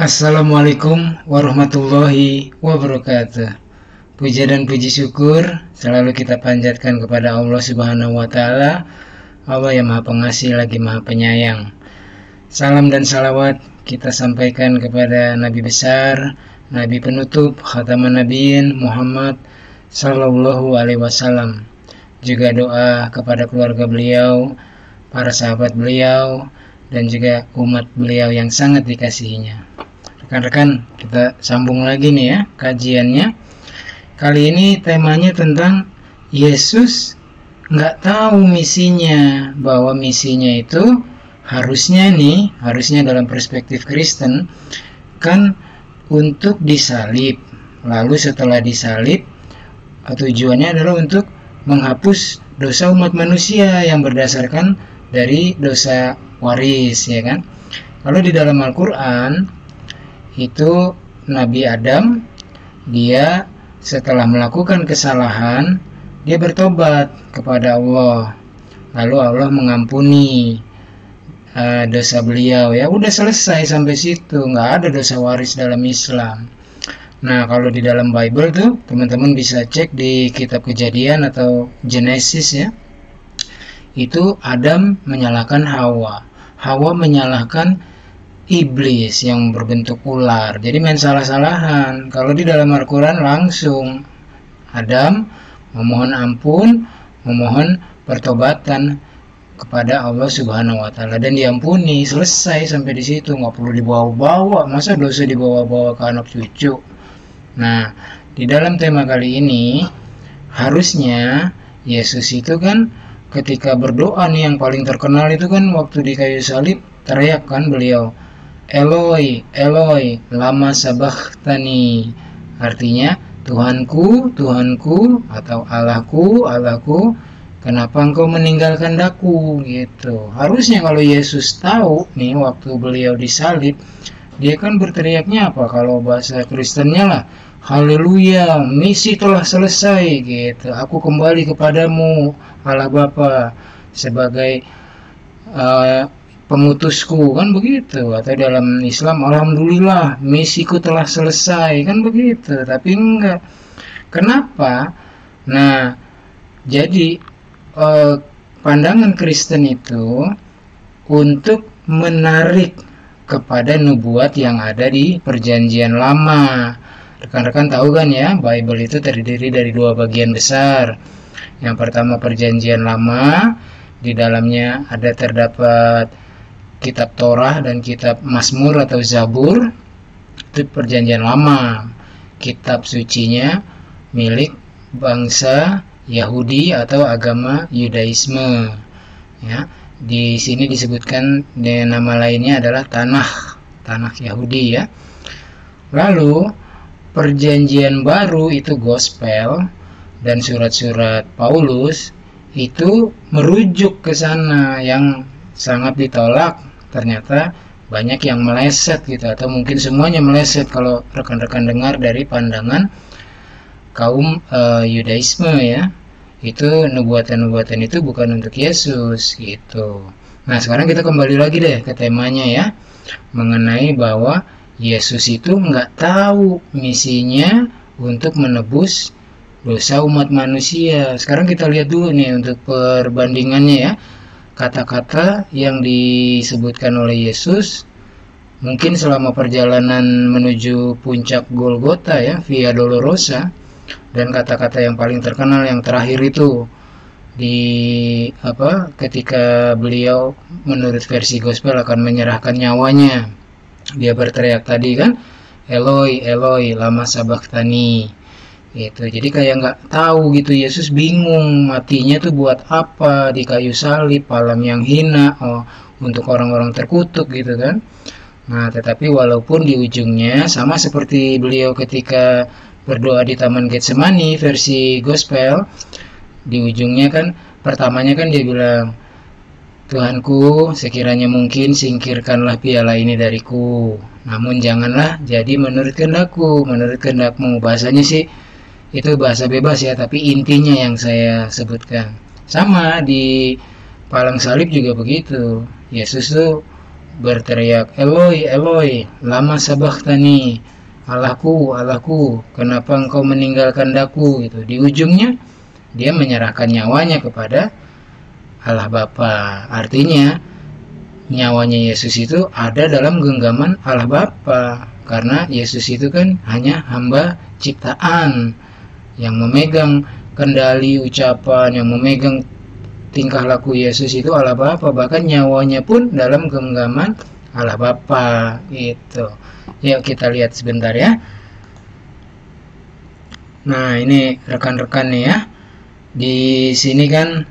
Assalamualaikum warahmatullahi wabarakatuh. Puja dan puji syukur selalu kita panjatkan kepada Allah Subhanahu wa Ta'ala, Allah yang Maha Pengasih lagi Maha Penyayang. Salam dan salawat kita sampaikan kepada Nabi besar, Nabi penutup, Khataman Nabiyyin Muhammad Sallallahu Alaihi Wasallam. Juga doa kepada keluarga beliau, para sahabat beliau, dan juga umat beliau yang sangat dikasihinya. Rekan-rekan, kita sambung lagi nih ya kajiannya. Kali ini temanya tentang Yesus nggak tahu misinya, bahwa misinya itu harusnya dalam perspektif Kristen kan untuk disalib. Lalu setelah disalib, tujuannya adalah untuk menghapus dosa umat manusia yang berdasarkan dari dosa waris, ya kan? Kalau di dalam Al-Quran itu Nabi Adam, dia setelah melakukan kesalahan, dia bertobat kepada Allah, lalu Allah mengampuni dosa beliau. Ya udah selesai sampai situ, nggak ada dosa waris dalam Islam. Nah, kalau di dalam Bible tuh teman-teman bisa cek di kitab Kejadian atau Genesis ya, itu Adam menyalahkan Hawa, Hawa menyalahkan iblis yang berbentuk ular. Jadi main salah-salahan. Kalau di dalam Al-Quran langsung Adam memohon ampun, memohon pertobatan kepada Allah Subhanahu wa Ta'ala dan diampuni. Selesai sampai di situ, nggak perlu dibawa-bawa. Masa dosa dibawa-bawa ke anak cucu? Nah, di dalam tema kali ini harusnya Yesus itu kan ketika berdoa nih, yang paling terkenal itu kan waktu di kayu salib, teriak kan beliau, Eloi, Eloi, lama sabachthani. Artinya, Tuhanku, Tuhanku, atau Allahku, Allahku, kenapa engkau meninggalkan daku, gitu. Harusnya kalau Yesus tahu nih waktu beliau disalib, dia kan berteriaknya apa? Kalau bahasa Kristennya lah, Haleluya, misi telah selesai, gitu. Aku kembali kepadamu, Allah Bapa, sebagai pengutusku, kan begitu. Atau dalam Islam, Alhamdulillah, misiku telah selesai, kan begitu. Tapi enggak. Kenapa? Nah, jadi pandangan Kristen itu untuk menarik kepada nubuat yang ada di Perjanjian Lama. Rekan-rekan tahu kan ya, Bible itu terdiri dari dua bagian besar. Yang pertama Perjanjian Lama, di dalamnya ada terdapat kitab Torah dan kitab Mazmur atau Zabur, itu Perjanjian Lama. Kitab sucinya milik bangsa Yahudi atau agama Yudaisme. Ya, di sini disebutkan nama lainnya adalah Tanakh Yahudi ya. Lalu Perjanjian Baru itu Gospel dan surat-surat Paulus itu merujuk ke sana, yang sangat ditolak. Ternyata banyak yang meleset gitu, atau mungkin semuanya meleset kalau rekan-rekan dengar dari pandangan kaum Yudaisme ya. Itu nubuatan-nubuatan itu bukan untuk Yesus gitu. Nah, sekarang kita kembali lagi deh ke temanya ya, mengenai bahwa Yesus itu nggak tahu misinya untuk menebus dosa umat manusia. Sekarang kita lihat dulu nih untuk perbandingannya ya. Kata-kata yang disebutkan oleh Yesus mungkin selama perjalanan menuju puncak Golgota ya, Via Dolorosa, dan kata-kata yang paling terkenal yang terakhir itu ketika beliau menurut versi Gospel akan menyerahkan nyawanya. Dia berteriak tadi kan, Eloi, Eloi, lama sabachthani. Gitu. Jadi kayak nggak tahu gitu, Yesus bingung matinya tuh buat apa di kayu salib, palang yang hina, untuk orang-orang terkutuk gitu kan. Nah, tetapi walaupun di ujungnya sama seperti beliau ketika berdoa di Taman Getsemani versi Gospel, di ujungnya kan pertamanya kan dia bilang, Tuhanku, sekiranya mungkin singkirkanlah piala ini dariku, namun janganlah jadi menurut kehendakku, menurut kehendakmu. Bahasanya sih itu bahasa bebas ya, tapi intinya yang saya sebutkan. Sama di palang salib juga begitu. Yesus tuh berteriak, Eloi, Eloi, lama sabachthani, Allahku, Allahku, kenapa engkau meninggalkan daku? Gitu. Di ujungnya dia menyerahkan nyawanya kepada Allah Bapa. Artinya nyawanya Yesus itu ada dalam genggaman Allah Bapa, karena Yesus itu kan hanya hamba ciptaan yang memegang kendali ucapan, yang memegang tingkah laku Yesus itu Allah Bapa, bahkan nyawanya pun dalam genggaman Allah Bapa itu. Yuk kita lihat sebentar ya. Nah, ini rekan-rekan nih ya. Di sini kan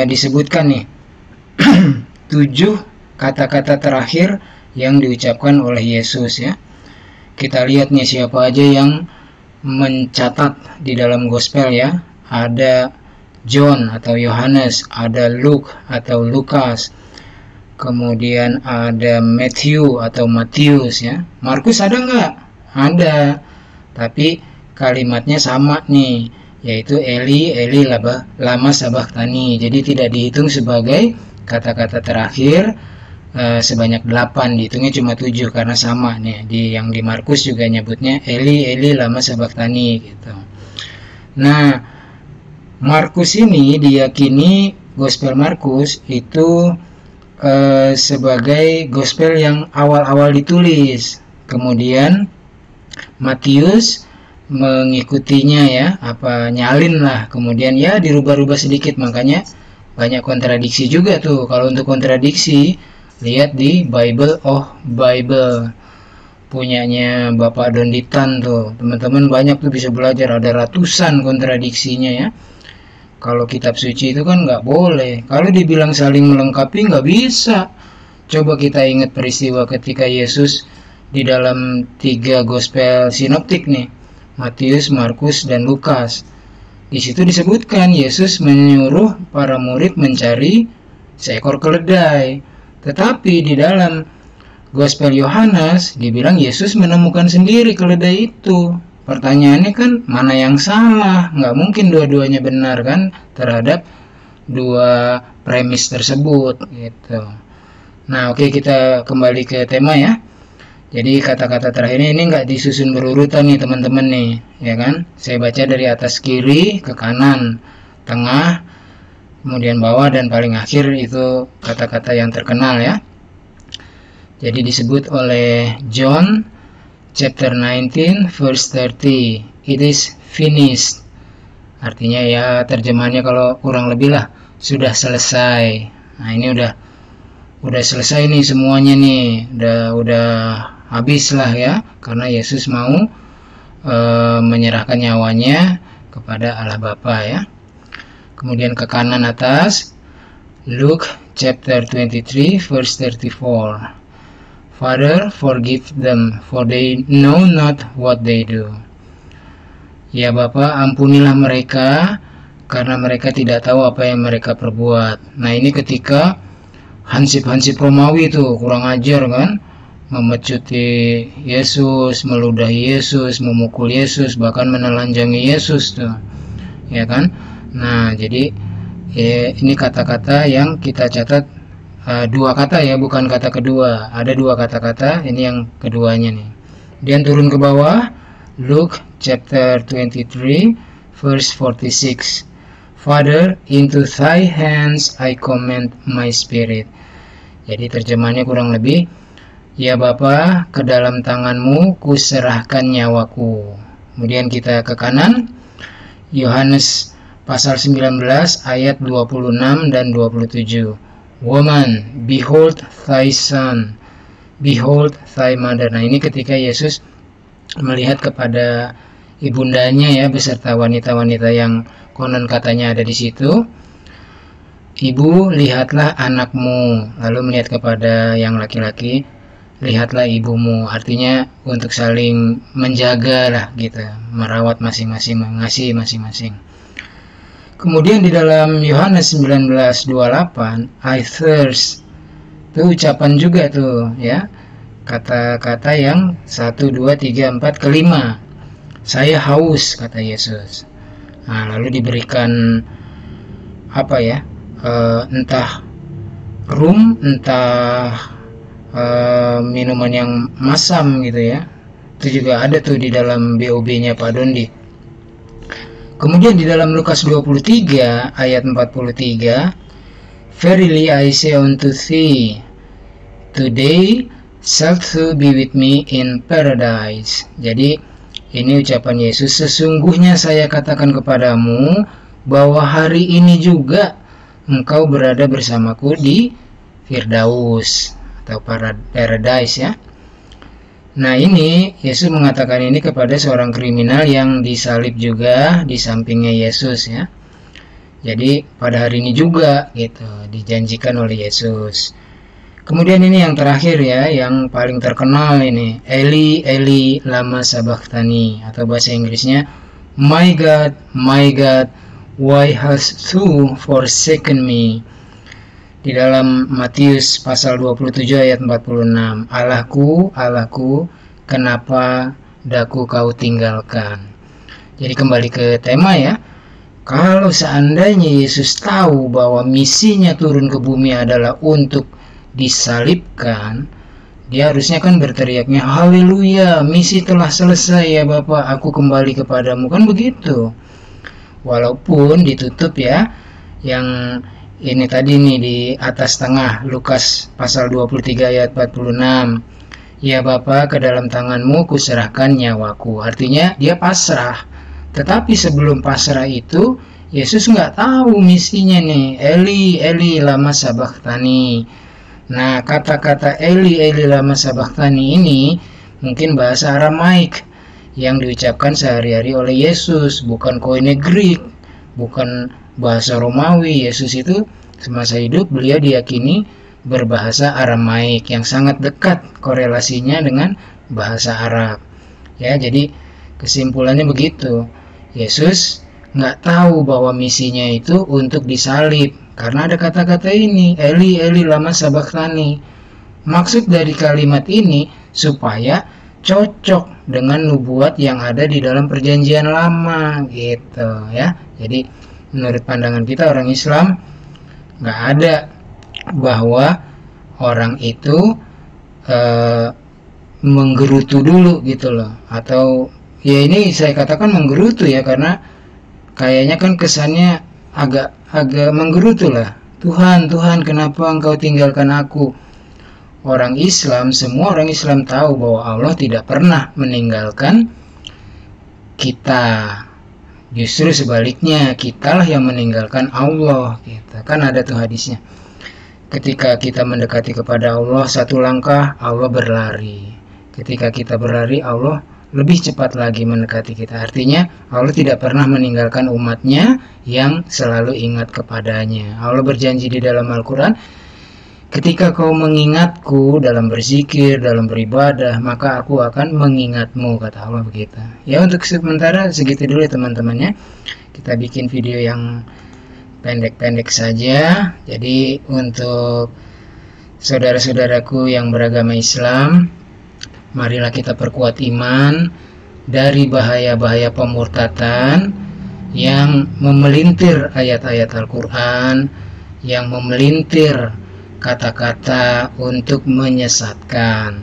disebutkan nih 7 kata-kata terakhir yang diucapkan oleh Yesus ya. Kita lihat nih siapa aja yang mencatat di dalam gospel ya. Ada John atau Yohanes, ada Luke atau Lukas, kemudian ada Matthew atau Matius ya. Markus ada nggak? Ada, tapi kalimatnya sama nih, yaitu Eli, Eli lama sabachthani. Jadi tidak dihitung sebagai kata-kata terakhir sebanyak 8, dihitungnya cuma 7 karena sama nih. Yang di Markus juga nyebutnya Eli, Eli lama sabachthani gitu. Nah, Markus ini diyakini Gospel Markus itu sebagai gospel yang awal-awal ditulis. Kemudian Matius mengikutinya ya, nyalin lah. Kemudian ya dirubah-rubah sedikit, makanya banyak kontradiksi juga tuh. Kalau untuk kontradiksi lihat di Bible of Bible punyanya Bapak Donditan tuh. Teman-teman banyak tuh bisa belajar, ada ratusan kontradiksinya ya. Kalau kitab suci itu kan nggak boleh. Kalau dibilang saling melengkapi nggak bisa. Coba kita ingat peristiwa ketika Yesus di dalam 3 gospel sinoptik nih, Matius, Markus, dan Lukas. Di situ disebutkan Yesus menyuruh para murid mencari seekor keledai. Tetapi di dalam gospel Yohanes dibilang Yesus menemukan sendiri keledai itu. Pertanyaannya kan mana yang salah? Nggak mungkin dua-duanya benar kan terhadap 2 premis tersebut gitu. Nah, oke, kita kembali ke tema ya. Jadi kata-kata terakhir ini nggak disusun berurutan nih teman-teman nih, ya kan? Saya baca dari atas kiri ke kanan, tengah, kemudian bawah, dan paling akhir itu kata-kata yang terkenal ya. Jadi disebut oleh John chapter 19 verse 30, it is finished. Artinya ya terjemahannya kalau kurang lebih lah, sudah selesai. Nah, ini udah selesai nih semuanya nih, udah habis lah ya, karena Yesus mau menyerahkan nyawanya kepada Allah Bapa ya. Kemudian ke kanan atas, Luke chapter 23 verse 34. Father, forgive them, for they know not what they do. Ya Bapa, ampunilah mereka, karena mereka tidak tahu apa yang mereka perbuat. Nah, ini ketika hansip-hansip Romawi itu kurang ajar kan, memecuti Yesus, meludahi Yesus, memukul Yesus, bahkan menelanjangi Yesus tuh, ya kan? Nah, jadi ini kata-kata yang kita catat. 2 kata ya, bukan kata kedua. Ada 2 kata-kata, ini yang keduanya nih. Dan turun ke bawah, Luke chapter 23 verse 46. Father, into thy hands I commend my spirit. Jadi terjemahannya kurang lebih, ya Bapa, ke dalam tanganmu kuserahkan nyawaku. Kemudian kita ke kanan, Yohanes pasal 19 ayat 26 dan 27. Woman, behold thy son, behold thy mother. Nah, ini ketika Yesus melihat kepada ibundanya ya, beserta wanita-wanita yang konon katanya ada di situ. Ibu, lihatlah anakmu. Lalu melihat kepada yang laki-laki, lihatlah ibumu. Artinya untuk saling menjaga lah gitu, merawat masing-masing, mengasihi masing-masing. Kemudian di dalam Yohanes 19:28, I thirst, itu ucapan juga tuh ya, kata-kata yang 1, 2, 3, 4, kelima, saya haus, kata Yesus. Nah, lalu diberikan apa ya, entah rum, entah minuman yang masam gitu ya. Itu juga ada tuh di dalam BOB-nya Pak Dondi. Kemudian di dalam Lukas 23 ayat 43, Verily I say unto thee, today shalt thou be with me in paradise. Jadi ini ucapan Yesus, sesungguhnya saya katakan kepadamu bahwa hari ini juga engkau berada bersamaku di Firdaus atau paradise ya. Nah ini Yesus mengatakan ini kepada seorang kriminal yang disalib juga di sampingnya Yesus ya. Jadi pada hari ini juga gitu dijanjikan oleh Yesus. Kemudian ini yang terakhir ya, yang paling terkenal ini, Eli Eli lama sabachthani, atau bahasa Inggrisnya my God, why hast thou forsaken me? Di dalam Matius pasal 27 ayat 46, Allahku, Allahku, kenapa daku kau tinggalkan? Jadi kembali ke tema ya. Kalau seandainya Yesus tahu bahwa misinya turun ke bumi adalah untuk disalibkan, dia harusnya kan berteriaknya, haleluya, misi telah selesai ya Bapak, aku kembali kepadamu, kan begitu. Walaupun ditutup ya, yang ini tadi nih di atas tengah, Lukas pasal 23 ayat 46, ya Bapak, ke dalam tanganmu kuserahkan nyawaku. Artinya dia pasrah. Tetapi sebelum pasrah itu, Yesus nggak tahu misinya nih. Eli, Eli, lama sabachthani. Nah, kata-kata Eli, Eli, lama sabachthani ini mungkin bahasa Aramaik yang diucapkan sehari-hari oleh Yesus, bukan koine Greek, bukan bahasa Romawi. Yesus itu semasa hidup beliau diyakini berbahasa Aramaik yang sangat dekat korelasinya dengan bahasa Arab. Ya, jadi kesimpulannya begitu. Yesus nggak tahu bahwa misinya itu untuk disalib karena ada kata-kata ini, Eli Eli lama sabachthani. Maksud dari kalimat ini supaya cocok dengan nubuat yang ada di dalam perjanjian lama gitu ya. Jadi menurut pandangan kita orang Islam nggak ada bahwa orang itu menggerutu dulu gitu loh, atau ya ini saya katakan menggerutu ya, karena kayaknya kan kesannya agak menggerutu lah. Tuhan, Tuhan, kenapa engkau tinggalkan aku? Orang Islam, semua orang Islam tahu bahwa Allah tidak pernah meninggalkan kita. Justru sebaliknya, kitalah yang meninggalkan Allah. Gitu. Kan ada tuh hadisnya. Ketika kita mendekati kepada Allah satu langkah, Allah berlari. Ketika kita berlari, Allah lebih cepat lagi mendekati kita. Artinya Allah tidak pernah meninggalkan umatnya yang selalu ingat kepadanya. Allah berjanji di dalam Al-Quran, ketika kau mengingatku dalam berzikir, dalam beribadah, maka aku akan mengingatmu, kata Allah begitu. Ya, untuk sementara segitu dulu teman-temannya. Kita bikin video yang pendek-pendek saja. Jadi untuk saudara-saudaraku yang beragama Islam, marilah kita perkuat iman dari bahaya-bahaya pemurtatan yang memelintir ayat-ayat Al-Quran, yang memelintir kata-kata untuk menyesatkan.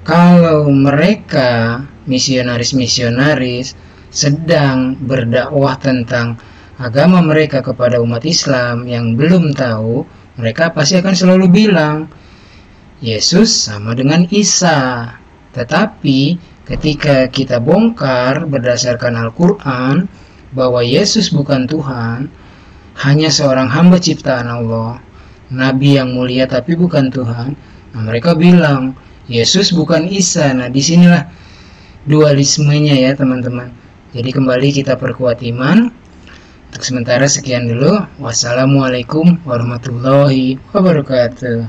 Kalau mereka misionaris-misionaris sedang berdakwah tentang agama mereka kepada umat Islam yang belum tahu, mereka pasti akan selalu bilang Yesus sama dengan Isa. Tetapi ketika kita bongkar berdasarkan Al-Quran bahwa Yesus bukan Tuhan, hanya seorang hamba ciptaan Allah, Nabi yang mulia tapi bukan Tuhan, nah mereka bilang Yesus bukan Isa. Nah disinilah dualismenya ya teman-teman. Jadi kembali kita perkuat iman. Untuk sementara sekian dulu. Wassalamualaikum warahmatullahi wabarakatuh.